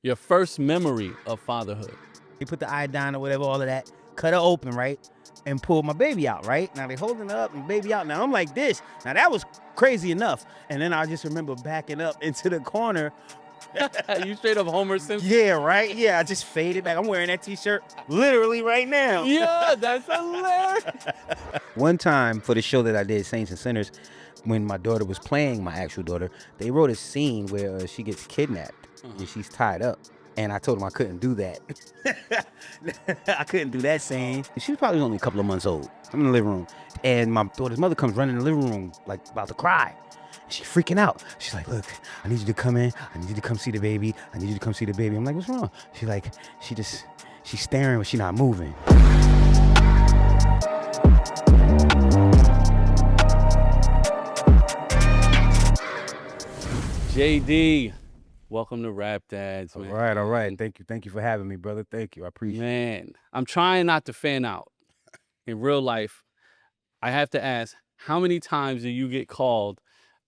Your first memory of fatherhood. They put the iodine or whatever, all of that, cut her open, right? And pulled my baby out, right? Now they holding her up and baby out. Now I'm like this. Now that was crazy enough. And then I just remember backing up into the corner. You straight up Homer Simpson. Yeah, right? Yeah, I just faded back. I'm wearing that t-shirt literally right now. Yeah, that's hilarious. One time for the show that I did, Saints and Sinners, when my daughter was playing, my actual daughter, they wrote a scene where she gets kidnapped and she's tied up. And I told them I couldn't do that. I couldn't do that scene. She was probably only a couple of months old. I'm in the living room. And my daughter's mother comes running in the living room, like about to cry. She's freaking out. She's like, look, I need you to come in. I need you to come see the baby. I need you to come see the baby. I'm like, what's wrong? She's like, she's staring, but she's not moving. JD, welcome to Rap Dads, man. All right. Thank you for having me, brother. Thank you. I appreciate it. Man, I'm trying not to fan out. In real life, I have to ask, how many times do you get called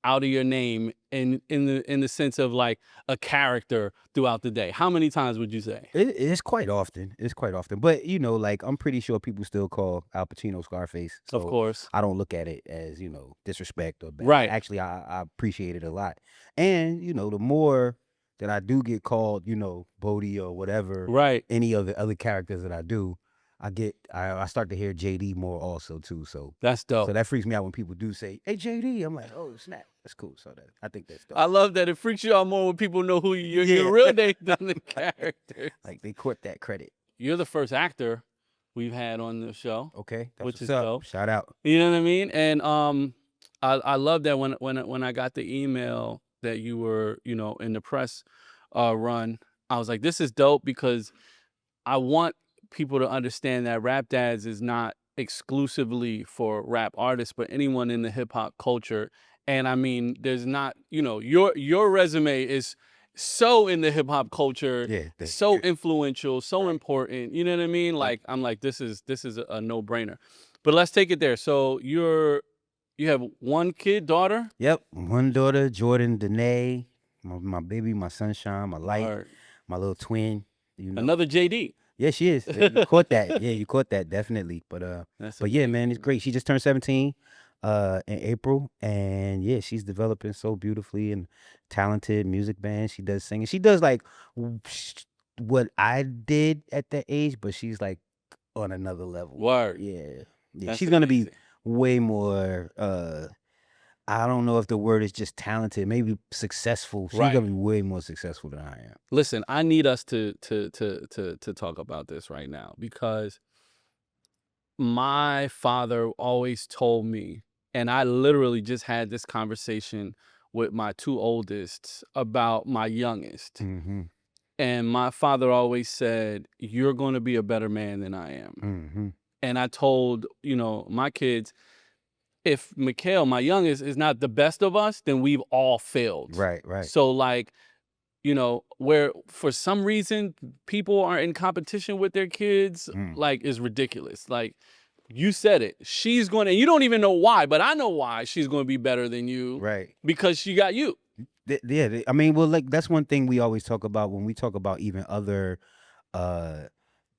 out of your name in the sense of like a character throughout the day? How many times would you say? It's quite often. It's quite often. But, you know, like, I'm pretty sure people still call Al Pacino Scarface. So Of course. I don't look at it as, you know, disrespect or bad. Right. Actually, I appreciate it a lot. And, you know, the more that I do get called, you know, Bodie or whatever, Right. any of the other characters that I do, I start to hear JD more also too. So That's dope. So that freaks me out when people do say, hey, JD. I'm like, oh, snap. That's cool. So I think that's dope. I love that. It freaks you out more when people know who your Yeah. real name than the characters. Like, they court that credit. You're the first actor we've had on the show. Okay. That's Which what's is up. dope. Shout out. You know what I mean? And I love that when I got the email that you were, you know, in the press run, I was like, this is dope because I want people to understand that Rap Dads is not exclusively for rap artists, but anyone in the hip hop culture. And I mean, there's not, you know, your resume is so in the hip hop culture, Yeah. so influential, so important. You know what I mean? Like, I'm like, this is a no brainer. But let's take it there. So you have one kid, daughter? Yep. One daughter, Jordan Danae, my baby, my sunshine, my light, Or my little twin. You know. another JD. Yeah, she is. You caught that. Yeah, you caught that, definitely. But yeah, man, it's great. She just turned 17 in April. And yeah, she's developing so beautifully and talented music band. She does singing. She does like what I did at that age, but she's like on another level. Word. Yeah. That's She's gonna be amazing. way more I don't know if the word is just talented, maybe successful. She's Right. gonna be way more successful than I am. Listen, I need us to talk about this right now because my father always told me, and I literally just had this conversation with my two oldest about my youngest. Mm-hmm. And my father always said, you're going to be a better man than I am. Mm-hmm. And I told, you know, my kids, if Mikhail, my youngest, is not the best of us, then we've all failed. Right. So like, you know, where for some reason people are in competition with their kids, like, is ridiculous. Like, you said it. She's going to, you don't even know why, but I know why she's going to be better than you. Right. Because she got you. Yeah. I mean, well, like, that's one thing we always talk about when we talk about even other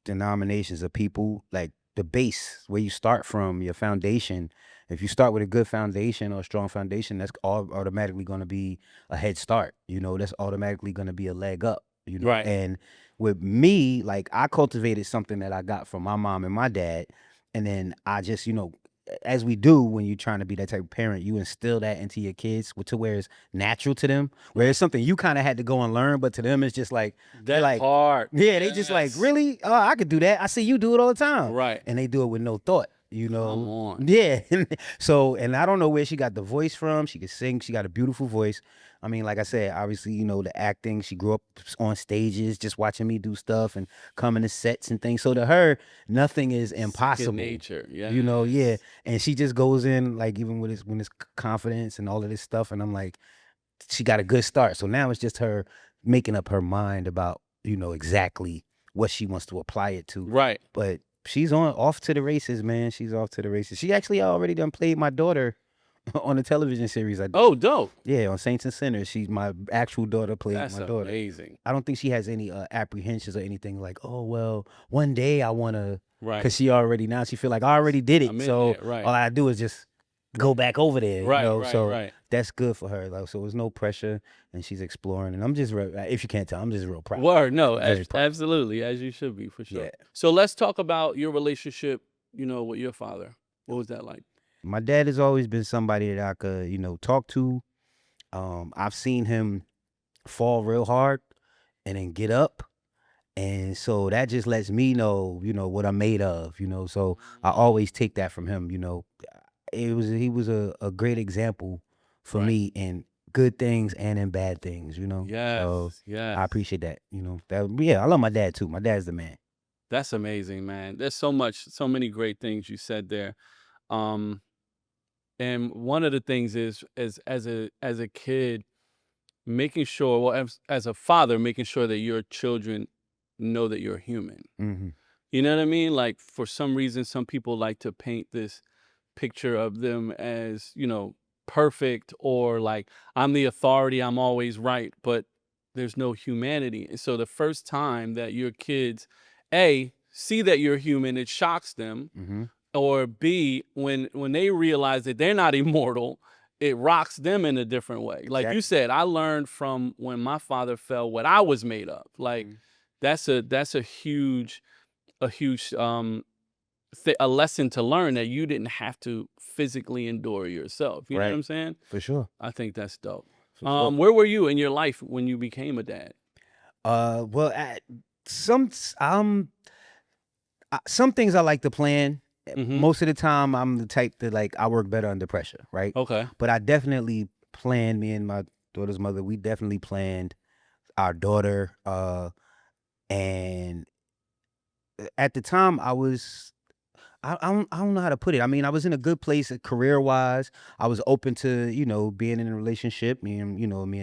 denominations of people, like the base, where you start from, your foundation. If you start with a good foundation or a strong foundation, that's automatically going to be a head start. You know, that's automatically going to be a leg up. You know, Right. And with me, like, I cultivated something that I got from my mom and my dad, and then I just, you know, as we do when you're trying to be that type of parent, you instill that into your kids to where it's natural to them, where it's something you kind of had to go and learn, but to them it's just like they're That like, part. yeah, they just like, really? Oh, I could do that. I see you do it all the time. Right. And they do it with no thought, you know. Come on. Yeah. So, and I don't know where she got the voice from. She could sing. She got a beautiful voice. I mean, like I said, obviously, you know, the acting. She grew up on stages, just watching me do stuff and coming to sets and things. So to her, nothing is impossible. nature, yeah. You know, yeah. And she just goes in, like, even with when it's confidence and all of this stuff. And I'm like, she got a good start. So now it's just her making up her mind about, you know, exactly what she wants to apply it to. Right. But she's off to the races, man. She's off to the races. She actually already done played my daughter On a television series I did. Oh, dope. Yeah, on Saints and Sinners. She's my actual daughter played That's my daughter. amazing. I don't think she has any apprehensions or anything like, oh well, one day I wanna, Right. cause she already now she feel like I already did it, I'm in so there, right. all I do is just go back over there, Right, you know. right, So right. that's good for her. Like, so there's no pressure, and she's exploring. And I'm just, if you can't tell, I'm just real proud. Word, no, Very proud. absolutely, as you should be, for sure. Yeah. So let's talk about your relationship, with your father. What was that like? My dad has always been somebody that I could, talk to. I've seen him fall real hard and then get up. And so that just lets me know, what I'm made of, So I always take that from him, He was a great example for Right. me in good things and in bad things, So Yes, yes. I appreciate that, I love my dad too. My dad's the man. That's amazing, man. There's so many great things you said there. Um, and one of the things is as a kid, making sure, well, as a father, making sure that your children know that you're human. Mm-hmm. You know what I mean? Like, for some reason, some people like to paint this picture of them as, perfect, or like, I'm the authority, I'm always right, but there's no humanity. And so the first time that your kids, A, see that you're human, it shocks them, Mm-hmm. or B, when they realize that they're not immortal, it rocks them in a different way. Like you Exactly. said, I learned from when my father fell what I was made of. Like, that's a huge a lesson to learn, that you didn't have to physically endure yourself. You know what Right. I'm saying? For sure. I think that's dope. For sure. Where were you in your life when you became a dad? Well, at some things I like to plan. Mhm. Most of the time, I'm the type that, like, I work better under pressure, right? Okay. But I definitely planned. Me and my daughter's mother, we definitely planned our daughter. And at the time, I don't know how to put it. I mean, I was in a good place career wise. I was open to being in a relationship. Me and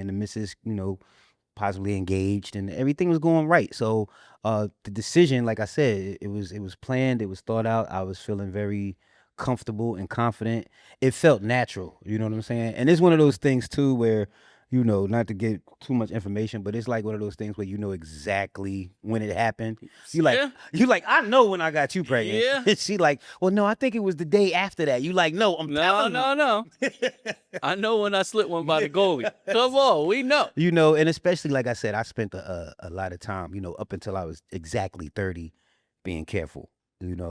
the missus, possibly engaged, and everything was going right. So the decision, like I said, it was planned, it was thought out. I was feeling very comfortable and confident. It felt natural, you know what I'm saying? And it's one of those things too where, not to get too much information, but it's like one of those things where you know exactly when it happened. You like Yeah. you like, I know when I got you pregnant. Yeah. She like, well, no, I think it was the day after that. You like, no, I'm No, telling no, no. I know when I slipped one by the goalie. Come on, we know. And especially, like I said, I spent a lot of time, up until I was exactly 30, being careful.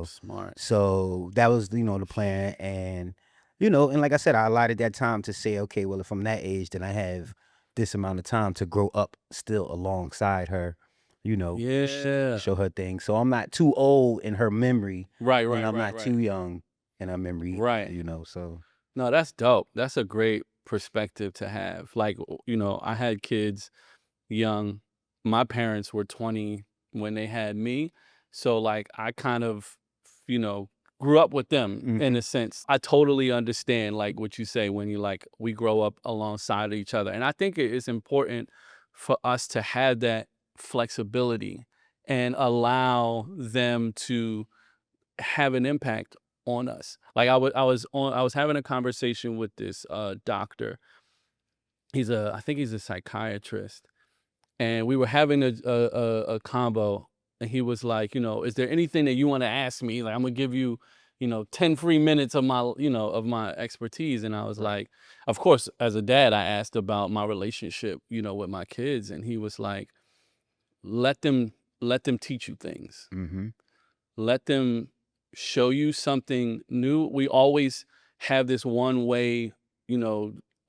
Smart. So that was, the plan. And like I said, I allotted that time to say, okay, well, if I'm that age, then I have this amount of time to grow up still alongside her, Yeah. show her things. So I'm not too old in her memory, Right, and right, I'm right, not right. too young in her memory, Right. so. No, that's dope. That's a great perspective to have. Like, I had kids young. My parents were 20 when they had me. So, like, I kind of, you know, grew up with them in Mhm. a sense. I totally understand, like, what you say when you, like, we grow up alongside of each other. And I think it is important for us to have that flexibility and allow them to have an impact on us. Like, I was having a conversation with this doctor. I think he's a psychiatrist, and we were having a combo, and he was like, is there anything that you want to ask me? Like, I'm gonna give you, 10 free minutes of my expertise. And I was Right. like, of course, as a dad, I asked about my relationship, with my kids, and he was like, let them teach you things. Mhm. Let them show you something new. We always have this one way,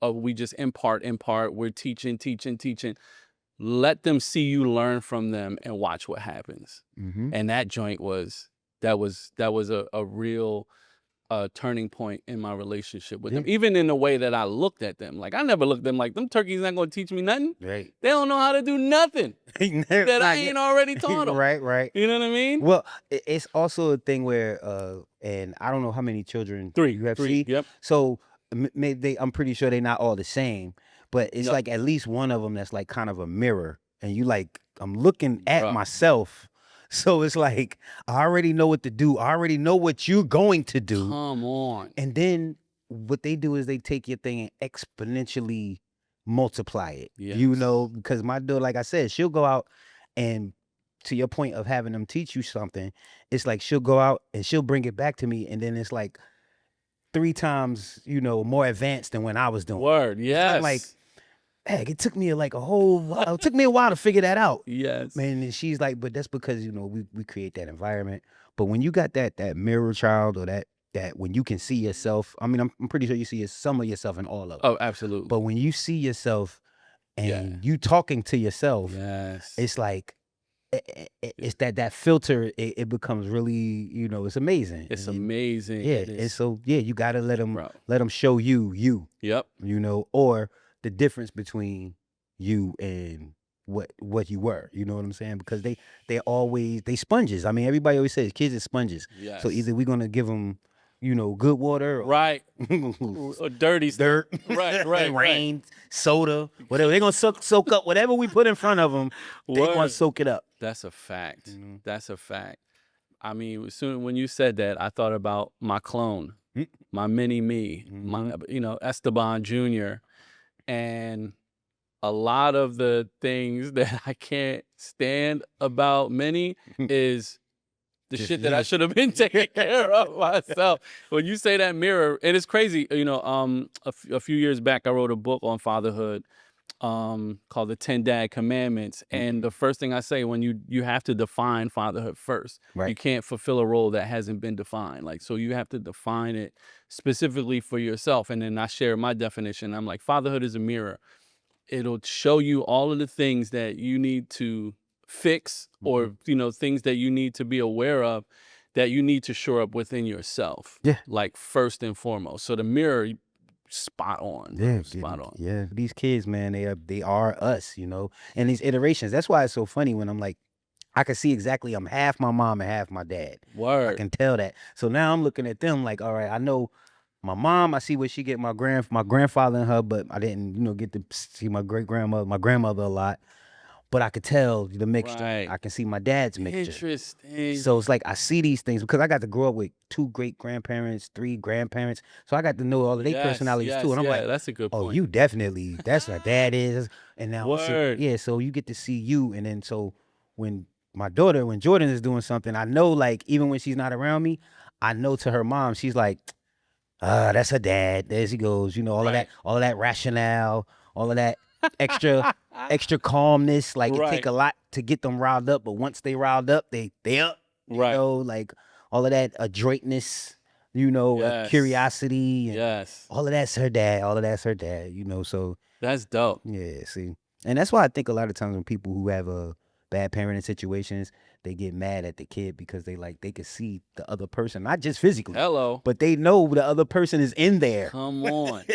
of we just impart, we're teaching, teaching, teaching. Let them see you learn from them and watch what happens. Mhm. And that joint was a real turning point in my relationship with them. Yeah. Even in the way that I looked at them. Like, I never looked at them like, them turkeys not gonna teach me nothing. Right. They don't know how to do nothing that I ain't already taught them. Right, right. You know what I mean? Well, it's also a thing where, and I don't know how many children you have Three. see. Yep. So I'm pretty sure they're not all the same, but it's Yep. like at least one of them that's like kind of a mirror, and you like, I'm looking at Bruh. myself. So it's like, I already know what to do. I already know what you're going to do. Come on. And then what they do is they take your thing and exponentially multiply it. Yes. Because my daughter, like I said, she'll go out and, to your point of having them teach you something, it's like she'll go out and she'll bring it back to me, and then it's like 3 times, more advanced than when I was doing it. Word. It's kind of like, Yes. heck, it took me like a whole while. It took me a while to figure that out. Yes. Man, and she's like, but that's because, we create that environment. But when you got that mirror child, or that when you can see yourself, I mean, I'm pretty sure you see some of yourself in all of them. Oh, absolutely. But when you see yourself Yeah. and you talking to yourself, Yes. it's like, it's that filter. It becomes really, it's amazing. It's And amazing. yeah, It and is, so yeah, you gotta let them bro. show you, Yep. or the difference between you and what you were. You know what I'm saying? Because they sponges. I mean, everybody always says kids are sponges. Yes. So either we're gonna give them, good water, or Right. Or dirty stuff. dirt, Right. rain, soda, whatever. They're gonna soak up whatever we put in front of them. They're gonna Word. soak it up. That's a fact. That's a fact. I mean, when you said that, I thought about my clone, my mini me, my Esteban Jr. And a lot of the things that I can't stand about Minnie is the shit that I should have been taking care of myself. When you say that mirror, and it's crazy, a few years back, I wrote a book on fatherhood, called The 10 Dad Commandments. And the first thing I say, when you have to define fatherhood first. Right. You can't fulfill a role that hasn't been defined. Like, so you have to define it specifically for yourself. And then I share my definition. I'm like, fatherhood is a mirror. It'll show you all of the things that you need to fix, or things that you need to be aware of, that you need to shore up within yourself. Yeah. Like, first and foremost. So the mirror, spot on. Yeah, Spot on. Yeah, these kids, man, they are us, and these iterations. That's why it's so funny when I'm like, I can see exactly I'm half my mom and half my dad. I Word. can tell that. So now I'm looking at them like, all right, I know my mom. I see what she get my grandfather and her, but I didn't, get to see my grandmother a lot. But I could tell the mixture. Right. I can see my dad's mixture. Interesting. So it's like I see these things because I got to grow up with 2 great grandparents, 3 grandparents. So I got to know all of their personalities too. And I'm like, that's a good point. oh, you definitely, that's what dad is. And now, Word. so you get to see you. And then so when when Jordan is doing something, I know, like, even when she's not around me, I know to her mom, she's like, that's her dad. There she goes. All of that rationale, all of that extra calmness. Like, it take a lot to get them riled up, but once they riled up, they up. Right. Like all of that adroitness, curiosity, and all of that's her dad. All of that's her dad. So that's dope. Yeah, see, and that's why I think a lot of times when people who have bad parenting situations, they get mad at the kid because they can see the other person, not just physically. Hello. But they know the other person is in there. Come on.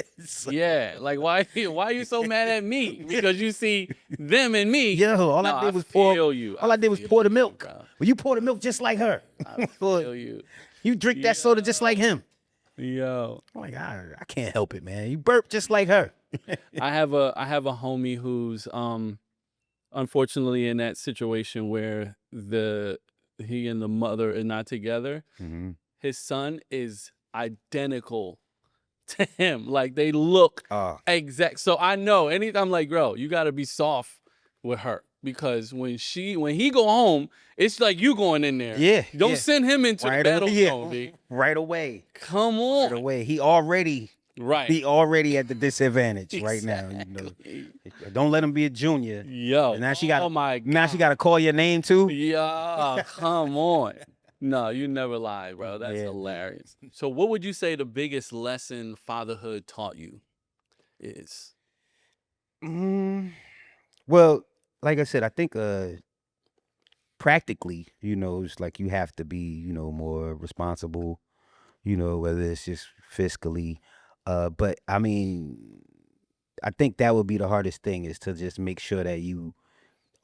Yeah. Like, why are you so mad at me? Because you see them and me. Yo, all I did was pour the milk. Bro. Well, you pour the milk just like her. I feel you. You drink that soda just like him. Yo. I'm like, I can't help it, man. You burp just like her. I have a homie who's unfortunately in that situation where he and the mother are not together. Mm-hmm. His son is identical to him. Like, they look exact. So I know anytime, like, bro, you got to be soft with her, because when he go home, it's like you going in there. Yeah. Don't send him into the battle zone, B. Right away. Come on. Right away. He already at the disadvantage right now. Don't let him be a junior. Yo. And now she got to call your name too. Yeah. Come on. No, you never lie, bro. That's hilarious. So what would you say the biggest lesson fatherhood taught you is? Well, like I said, I think practically, it's like you have to be, more responsible, whether it's just fiscally. But I mean, I think that would be the hardest thing, is to just make sure that you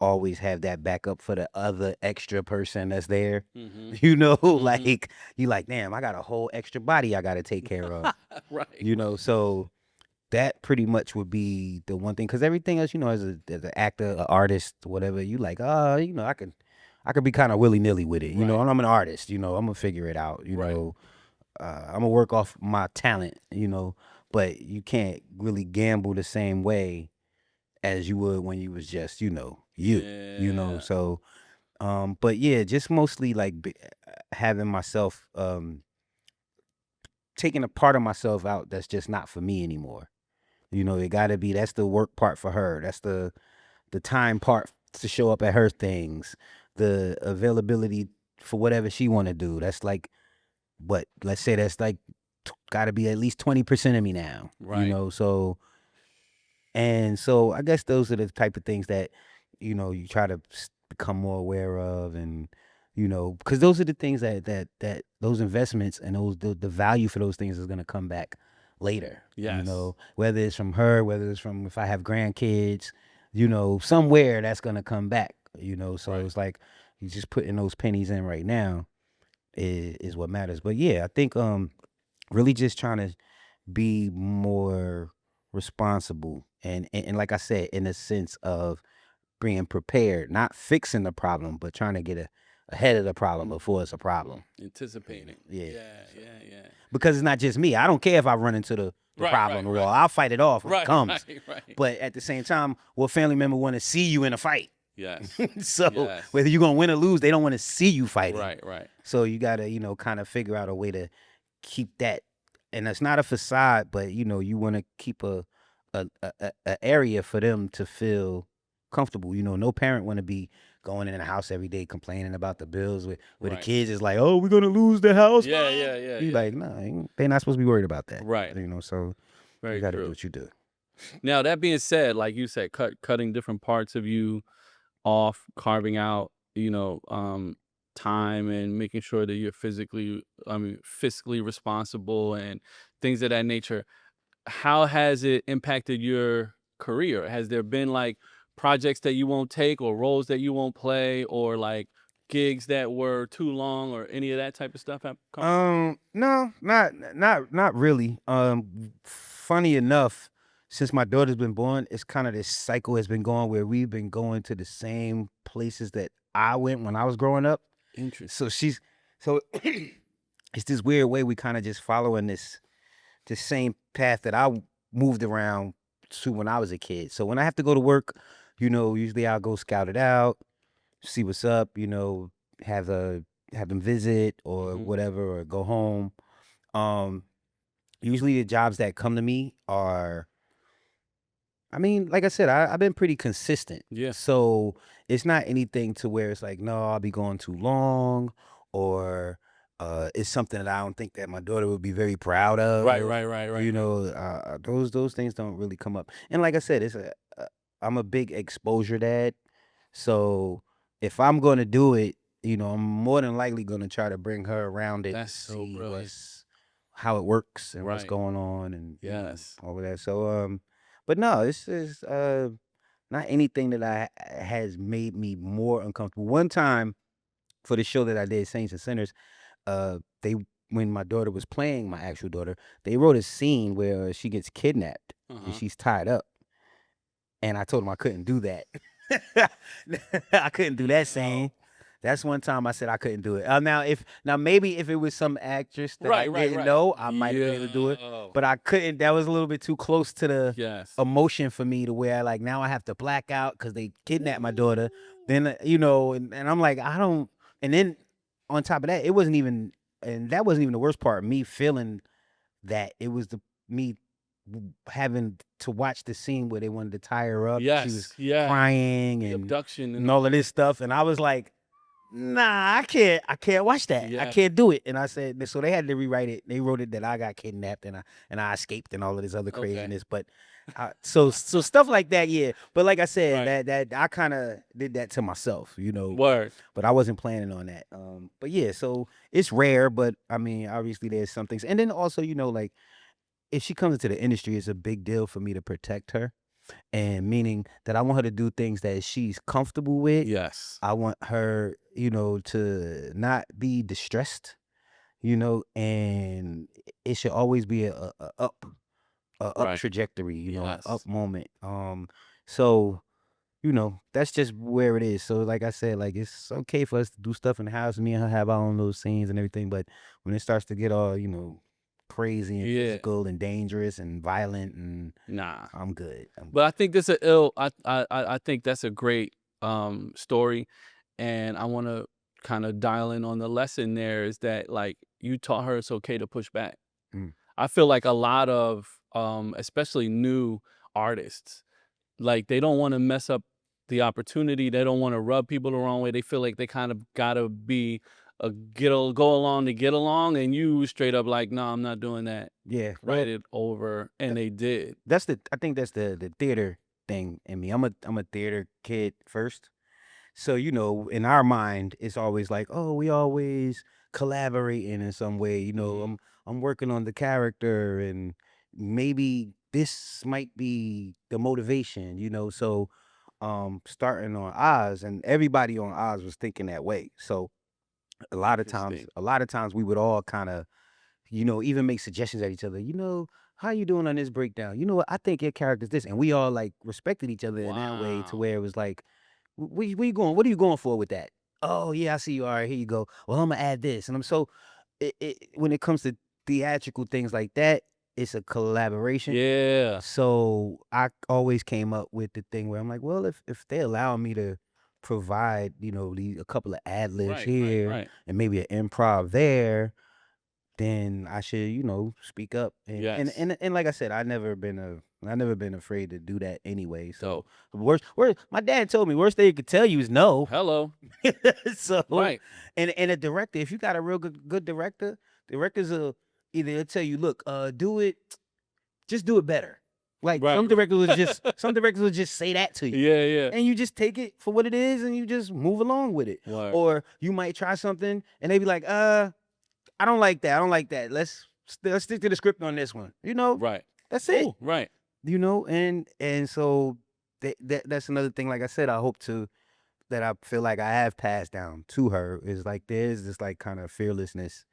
always have that backup for the other extra person that's there. Like, you like, damn, I got a whole extra body I got to take care of. Right. So that pretty much would be the one thing, because everything else, as an actor, an artist, whatever, you like, I could be kind of willy-nilly with it. I'm an artist, I'm gonna figure it out, I'm gonna work off my talent, but you can't really gamble the same way as you would when you was just, Yeah. So, but yeah, just mostly like having myself, taking a part of myself out that's just not for me anymore. It gotta be that's the work part for her. That's the time part to show up at her things, the availability for whatever she want to do. That's like, what, let's say that's like got to be at least 20% of me now. Right. So I guess those are the type of things that you try to become more aware of, and because those are the things that those investments and the value for those things is going to come back later. Yes. Whether it's from her, whether it's from if I have grandkids, somewhere that's going to come back. So Right. it's like you just putting those pennies in right now is what matters. But yeah, I think really just trying to be more responsible, and like I said, in the sense of being prepared, not fixing the problem, but trying to get ahead of the problem before it's a problem. Anticipating. Yeah. Yeah. So, Yeah. Yeah. because it's not just me. I don't care if I run into the Right. problem Right. or wall. Right. I'll fight it off when it Right. comes. Right. Right. But at the same time, what family member want to see you in a fight? Yes. So Yes. whether you're gonna win or lose, they don't want to see you fighting. Right. Right. So you gotta, kind of figure out a way to keep that, and it's not a facade, but you want to keep a area for them to feel comfortable. No parent want to be going in the house every day complaining about the bills where the Right. kids is like, oh, we're gonna lose the house. Yeah. Mom. Yeah. Yeah. You Yeah. like, no, they're not supposed to be worried about that. Right. So you Very got to do true. what you do. Now that being said, like you said, cutting different parts of you off, carving out, time and making sure that you're fiscally responsible and things of that nature. How has it impacted your career? Has there been like projects that you won't take or roles that you won't play or like gigs that were too long or any of that type of stuff have come? No, not really. Funny enough, since my daughter's been born, it's kind of this cycle has been going where we've been going to the same places that I went when I was growing up. Interesting. So so it's this weird way we kind of just following this same path that I moved around to when I was a kid. So when I have to go to work, usually I'll go scout it out, see what's up, have a have them visit or Hmm. whatever, or go home. Um, Usually the jobs that come to me are, I mean, like I said, I've been pretty consistent. Yeah. So it's not anything to where it's like, no, I'll be going too long, or it's something that I don't think that my daughter would be very proud Right. of. Right. Right. Right. Right. Those things don't really come up. And like I said, I'm a big exposure dad. So if I'm going to do it, I'm more than likely going to try to bring her around it to That's so see brilliant. how it works and what's Right. going on, and Yes. all of that. So but no, this is not anything that I has made me more uncomfortable. One time for the show that I did, Saints and Sinners, they when my daughter was playing, my actual daughter, they wrote a scene where she gets kidnapped and Uh-huh. she's tied up. And I told him I couldn't do that. I couldn't do that scene. No. That's one time I said I couldn't do it. Now maybe if it was some actress that I Right. Right. didn't Right. know, I might have been able to do it. Yo. But I couldn't. That was a little bit too close to the Yes. emotion for me to where like now I have to black out because they kidnapped my daughter. Ooh. Then and I'm like I don't. And then on top of that, it wasn't even. And that wasn't even the worst part. Me feeling that it was the me having to watch the scene where they wanted to tie her up. She was Yes. Yeah. crying The and abduction and and all of this stuff, and I was like, "Nah, I can't watch that. I yeah. can't do it." And I said, so they had to rewrite it. They wrote it that I got kidnapped and I escaped and all of this other Okay. craziness. But so stuff like that, yeah. But like I said, Right. that I kind of did that to myself. Word. But I wasn't planning on that. But yeah, so it's rare, but I mean, obviously there's some things, and then also, like if she comes into the industry, it's a big deal for me to protect her, and meaning that I want her to do things that she's comfortable with. Yes. I want her, to not be distressed, and it should always be a up Right. trajectory, an Yes. up moment. So that's just where it is. So like I said, like it's okay for us to do stuff in the house. Me and her have our own little scenes and everything, but when it starts to get all, crazy and Yeah. physical and dangerous and violent, and Nah. I'm good. I'm But I think this a ill I think that's a great, story, and I wanna kinda dial in on the lesson there is that, like, you taught her it's okay to push back. mm, I feel like a lot of, especially new artists, like, they don't wanna mess up the opportunity, they don't wanna rub people the wrong way, they feel like they kind of gotta be a go along to get along, and you straight up like, "No, I'm not doing that." yeah. Write Well, it over, and they did. I think that's the theater thing in me. I'm a theater kid first. So, in our mind, it's always like, oh, we always collaborating in some way. Mhm. I'm working on the character, and maybe this might be the motivation, So, starting on Oz, and everybody on Oz was thinking that way. So Interesting. a lot of times we would all kind of, even make suggestions at each other. How you doing on this breakdown? You know what? I think your character's this, and we all like respected each other in that way, to Wow. where it was like, where you going? What are you going for with that? Oh yeah, I see you. All right, here you go. Well, I'm gonna add this, and I'm so when it comes to theatrical things like that, it's a collaboration. Yeah. So I always came up with the thing where I'm like, well, if they allow me to provide, a couple of ad libs Right, right, here right. and maybe an improv there, then I should, speak up. And and Yes. and and like I said, I never been afraid to do that anyway. So Dope. worst my dad told me worst thing he could tell you is no. Hello. So Right. and a director, if you got a real good director, directors will either they'll tell you, look, do it, just do it better. Like Right. some directors will just say that to you. Yeah, yeah. And you just take it for what it is and you just move along with it. Word. Or you might try something and they be like, I don't like that. I don't like that. Let's stick to the script on this one. Right. That's it. Ooh, right. And so that's another thing. Like I said, I hope to that I feel like I have passed down to her is like there's this like kind of fearlessness.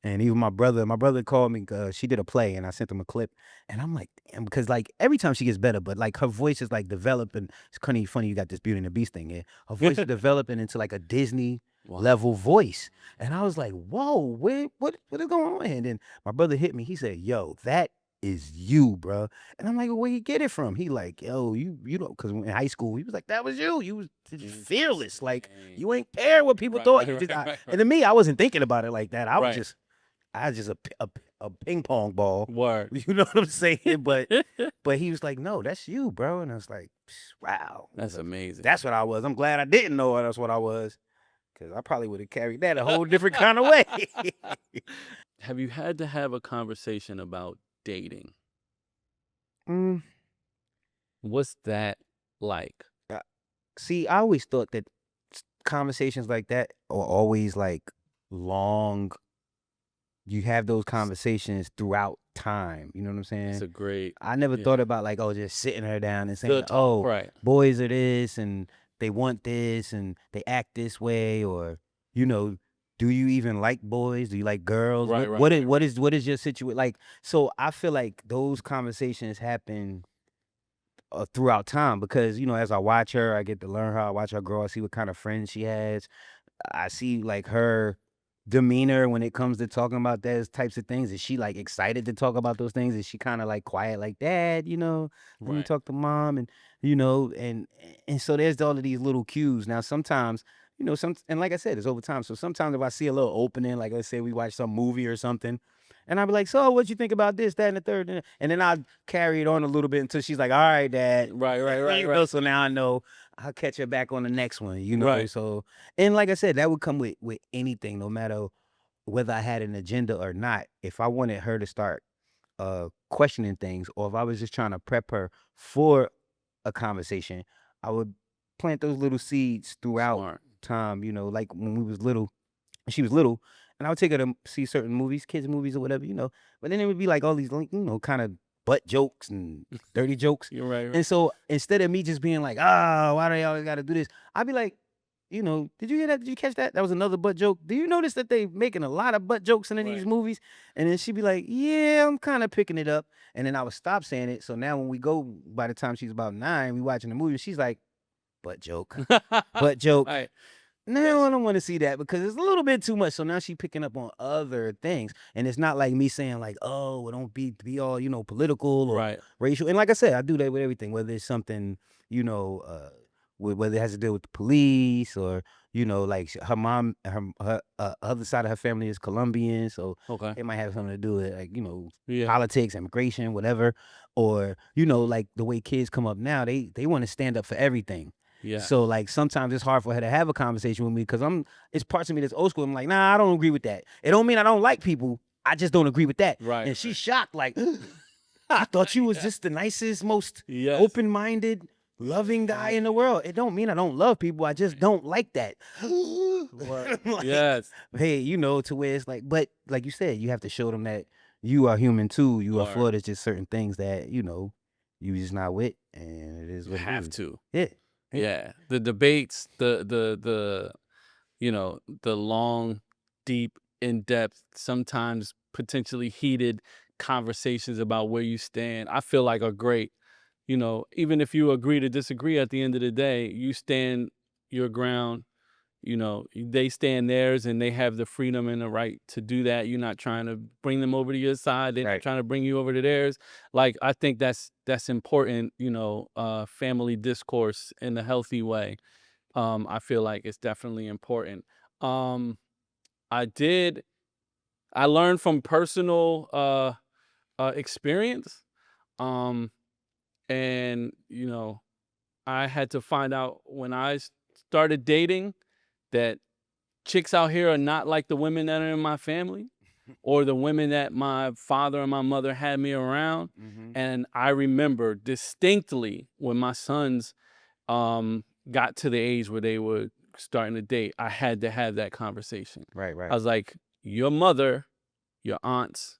And even my brother called me. She did a play, and I sent him a clip. And I'm like, damn, because like every time she gets better, but like her voice is like developing. It's kind of funny. You got this Beauty and the Beast thing here. Her voice is developing into like a Disney Wow. level voice. And I was like, whoa, what is going on here? And then my brother hit me. He said, yo, that is you, bro. And I'm like, well, where you get it from? He like, yo, you don't, because in high school, he was like, that was you. You was just fearless. Like Interesting. you ain't care what people Right, thought. right, You just, right, right, and right. to me, I wasn't thinking about it like that. Right. I was just a ping pong ball. Word. You know what I'm saying? But he was like, no, that's you, bro. And I was like, wow, That's amazing. that's what I was. I'm glad I didn't know that's what I was, because I probably would have carried that a whole different kind of way. Have you had to have a conversation about dating? Mm, What's that like? uh, See, I always thought that conversations like that are always like long. You have those conversations throughout time. You know what I'm That's saying? a great, I never yeah. thought about like, oh, just sitting her down and The saying, talk, oh, right. boys are this and they want this and they act this way, or, you know, do you even like boys? Do you like girls? Right, right, right, right. What is your situation? Like, so I feel like those conversations happen throughout time because, as I watch her, I get to learn her. I watch her grow. I see what kind of friends she has. I see like her demeanor when it comes to talking about those types of things. Is she like excited to talk about those things? Is she kind of like quiet, like dad? Let me Right. talk to mom, and you know, and so there's all of these little cues. Now sometimes, and like I said, it's over time. So sometimes if I see a little opening, like let's say we watch some movie or something. And I'll be like, so what you think about this, that, and the third? And then I'll carry it on a little bit until she's like, all right, dad. Right, right, right, right. So now I know I'll catch her back on the next one. Right. So, and like I said, that would come with anything, no matter whether I had an agenda or not. If I wanted her to start questioning things, or if I was just trying to prep her for a conversation, I would plant those little seeds throughout Smart. time, like when she was little, and I would take her to see certain movies, kids movies or whatever. But then it would be like all these, like, kind of butt jokes and dirty jokes. You're right, right. And so instead of me just being like, ah, why do they always got to do this? I'd be like, did you hear that? Did you catch that? That was another butt joke. Do you notice that they making a lot of butt jokes in these Right. movies? And then she'd be like, yeah, I'm kind of picking it up. And then I would stop saying it. So now when we go, by the time she's about 9, we watching the movie, she's like, butt joke, butt joke. Right. Now Yes. I don't want to see that because it's a little bit too much. So now she picking up on other things, and it's not like me saying like, "Oh, well, don't be all political or Right. racial." And like I said, I do that with everything, whether it's something you know, whether it has to deal with the police or like her mom, her other side of her family is Colombian, so Okay. it might have something to do with like Yeah. politics, immigration, whatever, or like the way kids come up now, they want to stand up for everything. So Yes. like sometimes it's hard for her to have a conversation with me because it's parts of me that's old school. I'm like, nah, I don't agree with that. It don't mean I don't like people. I just don't agree with that. Right. And she's shocked, like, I thought you was just the nicest, most Yes. open-minded, loving guy in the world. It don't mean I don't love people. I just don't like that. Like, Yes. hey, to where it's like, but like you said, you have to show them that you are human too. You are Word. flawed. It's just certain things that you just not with, and it is You what it have is. to. Yeah. Yeah. The debates, the long, deep, in-depth, sometimes potentially heated conversations about where you stand, I feel like are great. Even if you agree to disagree at the end of the day, you stand your ground. They stand theirs and they have the freedom and the right to do that. You're not trying to bring them over to your side. They're not Right. trying to bring you over to theirs. Like, I think that's important, family discourse in a healthy way. I feel like it's definitely important. Um, I learned from personal experience. Um, and I had to find out when I started dating that chicks out here are not like the women that are in my family or the women that my father and my mother had me around. Mm-hmm. And I remember distinctly when my sons got to the age where they were starting to date, I had to have that conversation. Right. I Right. was like, your mother, your aunts,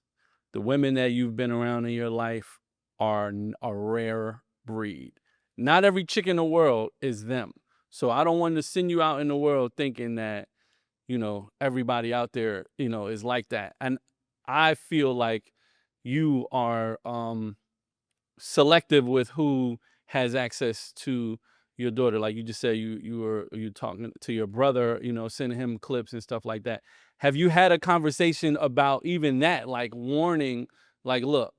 the women that you've been around in your life are a rare breed. Not every chick in the world is them. So I don't want to send you out in the world thinking that, everybody out there, is like that. And I feel like you are selective with who has access to your daughter. Like you just said, you talking to your brother, sending him clips and stuff like that. Have you had a conversation about even that, like warning, like, look,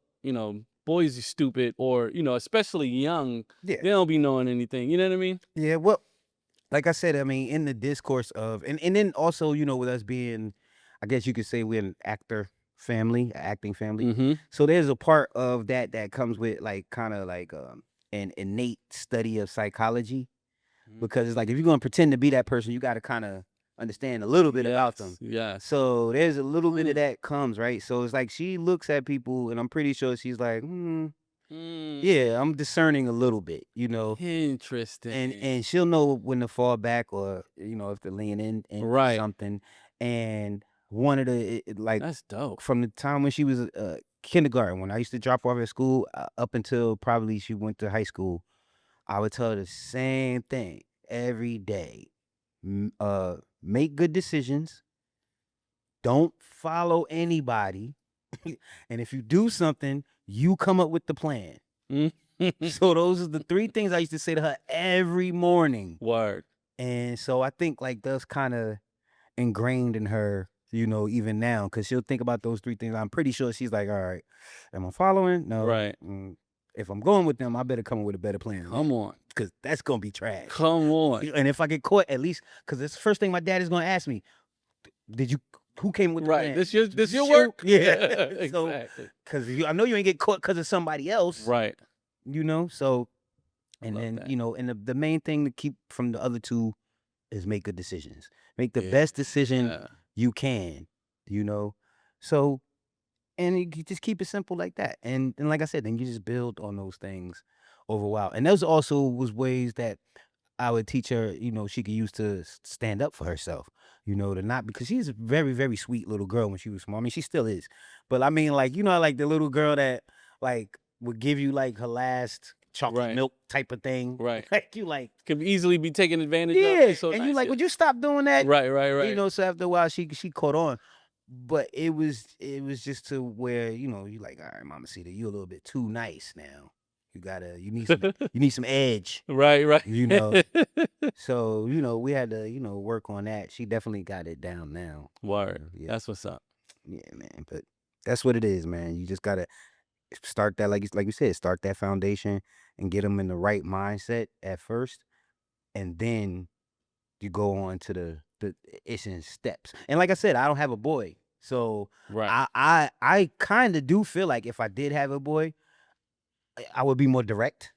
boys are stupid, or especially young, Yeah. they don't be knowing anything. You know what I mean? Yeah. Well, like I said, I mean, in the discourse of, and then also, with us being, I guess you could say we're an acting family. Mm-hmm. So there's a part of that comes with like kind of like an innate study of psychology, because it's like if you're gonna pretend to be that person, you got to kind of understand a little bit about them. Yes. Yes. So there's a little bit of that comes, right? So it's like she looks at people, and I'm pretty sure she's like, yeah, I'm discerning a little bit, and Interesting. she'll know when to fall back, or if to lean in Right. something. And one of the like That's dope. from the time when she was kindergarten, when I used to drop her off at school, up until probably she went to high school, I would tell her the same thing every day. Make good decisions. Don't follow anybody. And if you do something, you come up with the plan. So those are the three things I used to say to her every morning. Word. And so I think like that's kind of ingrained in her, even now, because she'll think about those three things. I'm pretty sure she's like, all right, am I following? No. Right. If I'm going with them, I better come up with a better plan. Come on. Because that's going to be trash. Come on. And if I get caught, at least, because it's the first thing my dad is going to ask me, who came with the Right. plan? This your work? Yeah. So, Exactly. because I know you ain't get caught because of somebody else, Right. so, and Love then, that. and the main thing to keep from the other two is make good decisions. Make the best decision Yeah. you can, so, and you just keep it simple like that. And like I said, then you just build on those things over a while. And those also was ways that I would teach her, she could use to stand up for herself, to not, because she's a very, very sweet little girl when she was small. I mean, she still is. But I mean, like, like the little girl that like would give you like her last chocolate Right. milk type of thing. Right. Like you like, Could easily be taken advantage of. yeah. It's so And nice. you like, Yeah. would you stop doing that? Right. Right. So after a while she caught on. But it was just to where, you like, all right, Mama Cedar, you a little bit too nice now. You need some edge, Right, right. you know. So, we had to, work on that. She definitely got it down now. Word. Yeah. That's what's up. Yeah, man. But that's what it is, man. You just gotta start that, like you said, start that foundation and get them in the right mindset at first, and then you go on to the it's in steps. And like I said, I don't have a boy, so Right. I kind of do feel like if I did have a boy, I would be more direct,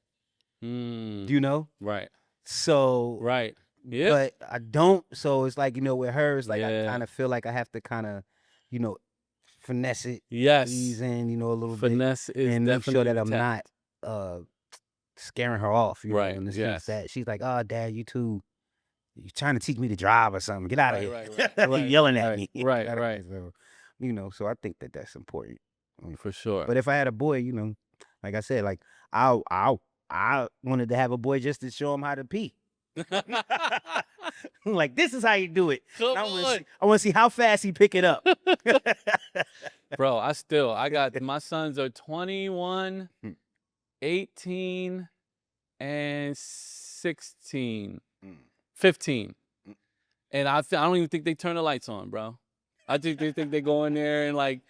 Mm, you know. right. So, Right. Yep. but I don't. So it's like, with her, it's like I Yeah. kind of feel like I have to kind of, you know, finesse it, Yes. ease in, a little bit, Finesse is and make sure definitely that the I'm not tactic. scaring her off, Right. and she's Yes. that she's like, "Oh, Dad, you trying to teach me to drive or something? Get out of Right, here!" right, right. You Right. yelling at Right. me. Get Right, out of right. here. So, so I think that that's important. For sure. But if I had a boy, like I said, like I wanted to have a boy just to show him how to pee. Like, this is how you do it. Come And on. I want to see how fast he pick it up. Bro, I got my sons are 21, 18, and 16, Mm. 15. Mm. And I don't even think they turn the lights on, bro. I think they go in there and like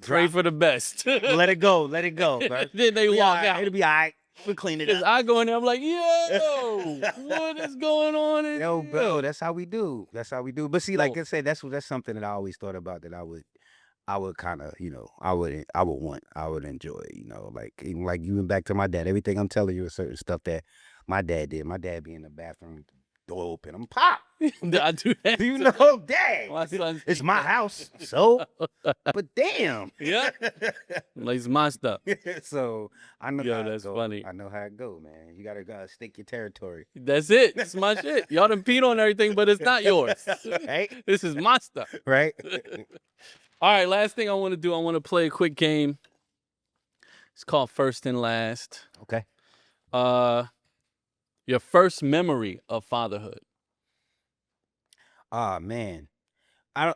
pray for the best. Let it go. Let it go. Bro. Then they walk out. It'll be all right. We'll clean it Cause up. I go in there, I'm like, yo, what is going on in Yo, here? bro, that's how we do. That's how we do. But see, like So- I said, that's something that I always thought about, that I would kind of, I would enjoy, like even back to my dad. Everything I'm telling you is certain stuff that my dad did. My dad be in the bathroom, door open, I'm pop. I do that. Dad, My sons it's think my that. house. So, but damn. Yeah. Like it's my stuff. So I know Yo, how that's it go. funny. I know how it go, man. You gotta stake your territory. That's it. It's my shit. Y'all done peed on everything, but it's not yours. Right? This is my stuff. Right? All right, last thing I want to do, I want to play a quick game. It's called First and Last. Okay. Your first memory of fatherhood. Oh man. I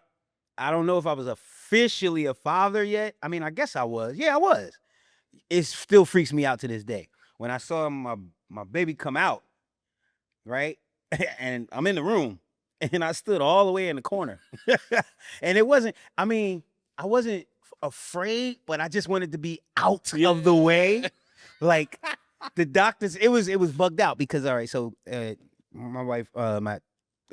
don't know if I was officially a father yet. I mean, I guess I was. Yeah, I was. It still freaks me out to this day. When I saw my baby come out, right? And I'm in the room, and I stood all the way in the corner. And it wasn't, I mean, I wasn't afraid, but I just wanted to be out of the way. Like, the doctors, it was bugged out because, all right, so my wife, my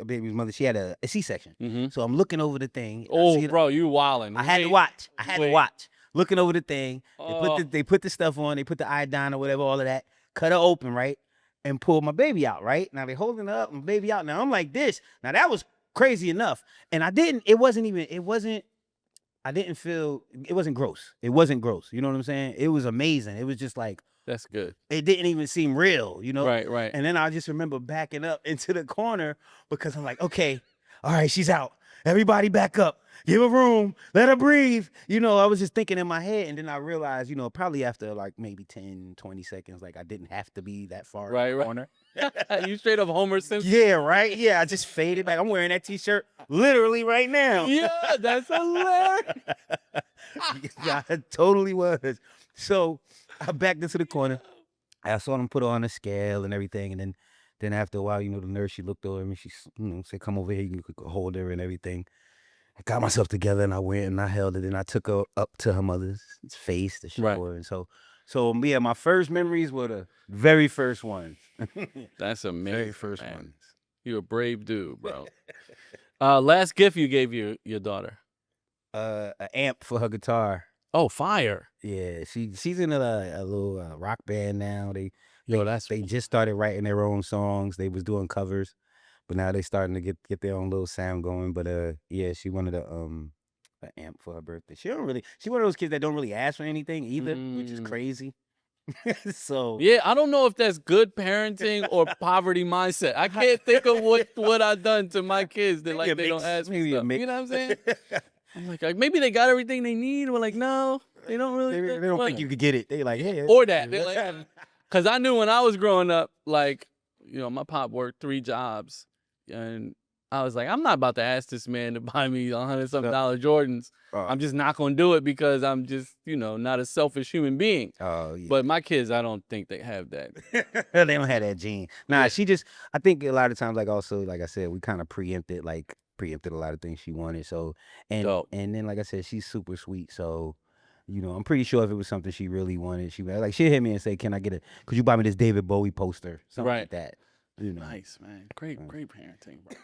baby's mother, she had a C-section. Mm-hmm. So I'm looking over the thing. Oh, bro, you wildin'. I had to watch. I had to watch. Looking over the thing. Oh. They put the stuff on. They put the iodine or whatever, all of that. Cut her open, right? And pull my baby out, right? Now they holding her up and baby out. Now I'm like this. Now that was crazy enough. And I didn't feel, it wasn't gross. It wasn't gross. You know what I'm saying? It was amazing. It was just like, That's good. it didn't even seem real, Right, right. And then I just remember backing up into the corner because I'm like, okay, all right, she's out. Everybody back up. Give her room. Let her breathe. I was just thinking in my head, and then I realized, probably after like maybe 10, 20 seconds, like I didn't have to be that far in the corner. You straight up Homer Simpson. Yeah, right? Yeah, I just faded back. I'm wearing that t-shirt literally right now. Yeah, that's hilarious. Yeah, I totally was. So I backed into the corner. I saw them put her on a scale and everything, and then after a while, the nurse, she looked over me. She said, "Come over here. You could hold her and everything." I got myself together and I went and I held it and I took her up to her mother's face to show her. And so yeah, my first memories were the very first ones. That's amazing. Very first man. ones. You're a brave dude, bro. Last gift you gave your daughter. An amp for her guitar. Oh, fire. Yeah, she's in a little rock band now. They They just started writing their own songs. They was doing covers, but now they starting to get their own little sound going. But yeah, she wanted an amp for her birthday. She one of those kids that don't really ask for anything either, which is crazy. So yeah, I don't know if that's good parenting or poverty mindset. I can't think of what I've done to my kids that like they don't ask for stuff. You know what I'm saying? I'm like maybe they got everything they need. We're like, no, they don't really. They don't think you could get it. They like, hey, or that. They're like, because I knew when I was growing up, like, my pop worked 3 jobs, and I was like, I'm not about to ask this man to buy me $100-something Jordans. Oh, I'm just not gonna do it because I'm just, not a selfish human being. oh yeah. But my kids, I don't think they have that. They don't have that gene. Nah, Yeah. she just. I think a lot of times, like also, like I said, we kind of preempted a lot of things she wanted. So Dope. and then like I said, she's super sweet. So I'm pretty sure if it was something she really wanted, she'd hit me and say, "Can I get could you buy me this David Bowie poster?" Something like Right. that. Nice, man. Great parenting, bro.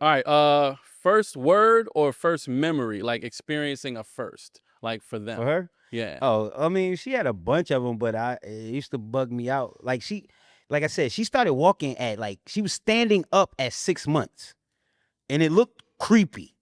All right. First word or first memory, like experiencing a first, like for them. For her. Yeah. Oh, I mean, she had a bunch of them, but it used to bug me out. Like I said, she started walking she was standing up at 6 months, and it looked creepy.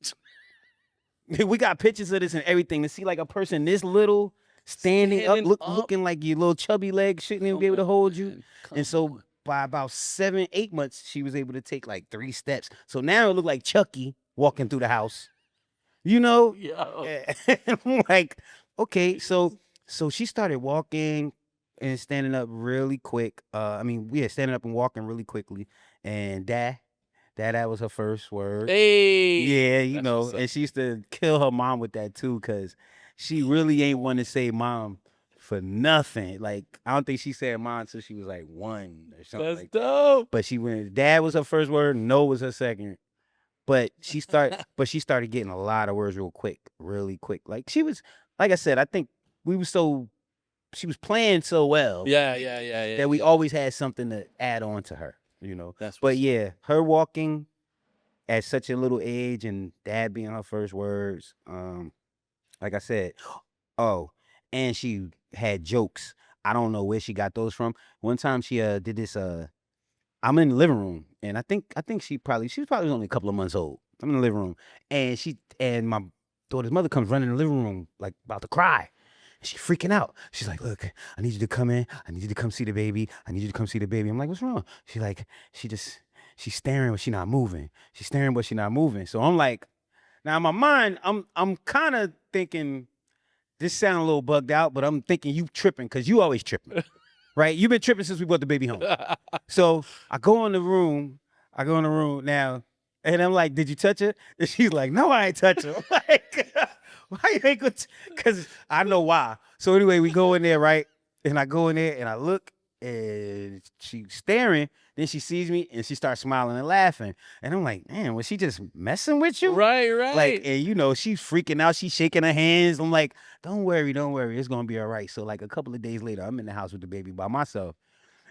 We got pictures of this and everything to see like a person this little standing up, looking like your little chubby legs shouldn't even be able to hold you. And so by about 7, 8 months, she was able to take like 3 steps. So now it looked like Chucky walking through the house. Yeah. I'm like, okay, so she started walking and standing up really quick. Standing up and walking really quickly. And that was her first word. Hey. Yeah, That's what's up. and she used to kill her mom with that too, because she really ain't want to say mom for nothing. Like, I don't think she said mom until she was like 1 or something. That's like dope. But she went, dad was her first word, no was her second. But she started getting a lot of words really quick. Like she was, like I said, I think she was playing so well. Yeah. That we always had something to add on to her, But yeah, her walking at such a little age and dad being her first words, like I said, oh, and she had jokes. I don't know where she got those from. One time she did this I'm in the living room, and I think she was probably only a couple of months old. I'm in the living room, and my daughter's mother comes running in the living room like about to cry. She's freaking out. She's like, "Look, I need you to come in. I need you to come see the baby. I need you to come see the baby." I'm like, "What's wrong?" She's staring, but she's not moving. She's staring, but she's not moving. So I'm like, now in my mind, I'm kind of thinking this sound a little bugged out, but I'm thinking you tripping because you always tripping. Right? You've been tripping since we brought the baby home. So I go in the room now, and I'm like, "Did you touch her?" And she's like, "No, I ain't touch her." I'm like, why you ain't good? Because I know why. So anyway, we go in there, right? And I go in there and I look, and she's staring. Then she sees me and she starts smiling and laughing. And I'm like, man, was she just messing with you? Right. Like, and she's freaking out. She's shaking her hands. I'm like, don't worry. It's gonna be all right. So like a couple of days later, I'm in the house with the baby by myself.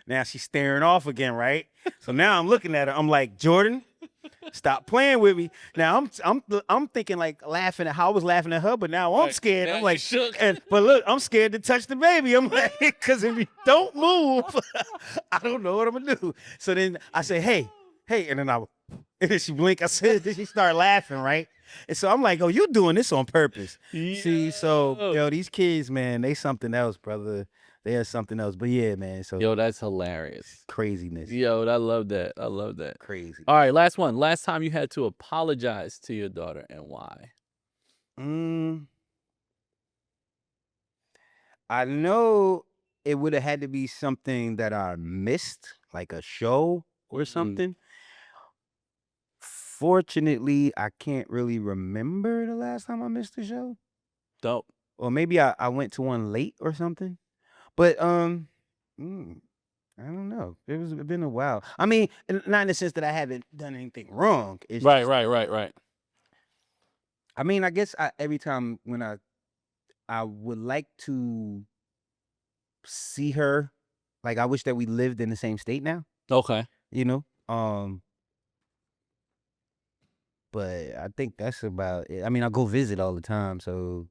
Now she's staring off again, right? So now I'm looking at her. I'm like, Jordan, stop playing with me. Now I'm thinking like laughing at how I was laughing at her, but now I'm scared. Now I'm like, you shook. but look, I'm scared to touch the baby. I'm like, because if you don't move, I don't know what I'm gonna do. So then I say, hey, and then she blink. I said, then she started laughing, right? And so I'm like, oh, you doing this on purpose? See, so these kids, man, they something else, brother. They are something else. But yeah, man. So Yo, that's hilarious. Craziness. Yo, I love that. Crazy. All right, last one. Last time you had to apologize to your daughter and why? I know it would have had to be something that I missed, like a show or something. Fortunately, I can't really remember the last time I missed a show. Dope. Or maybe I went to one late or something. But I don't know. It's been a while. I mean, not in the sense that I haven't done anything wrong. It's Right. I mean, I guess every time when I would like to see her, like I wish that we lived in the same state now. Okay. But I think that's about it. I mean, I go visit all the time, so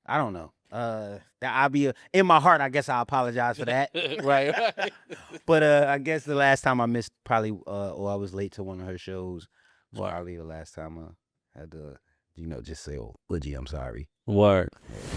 I don't know. I'll be in my heart. I guess I apologize for that. right. But I guess the last time I missed probably or I was late to one of her shows was probably the last time I had to just say, "Oh, Woodgie, I'm sorry." Word. Yeah.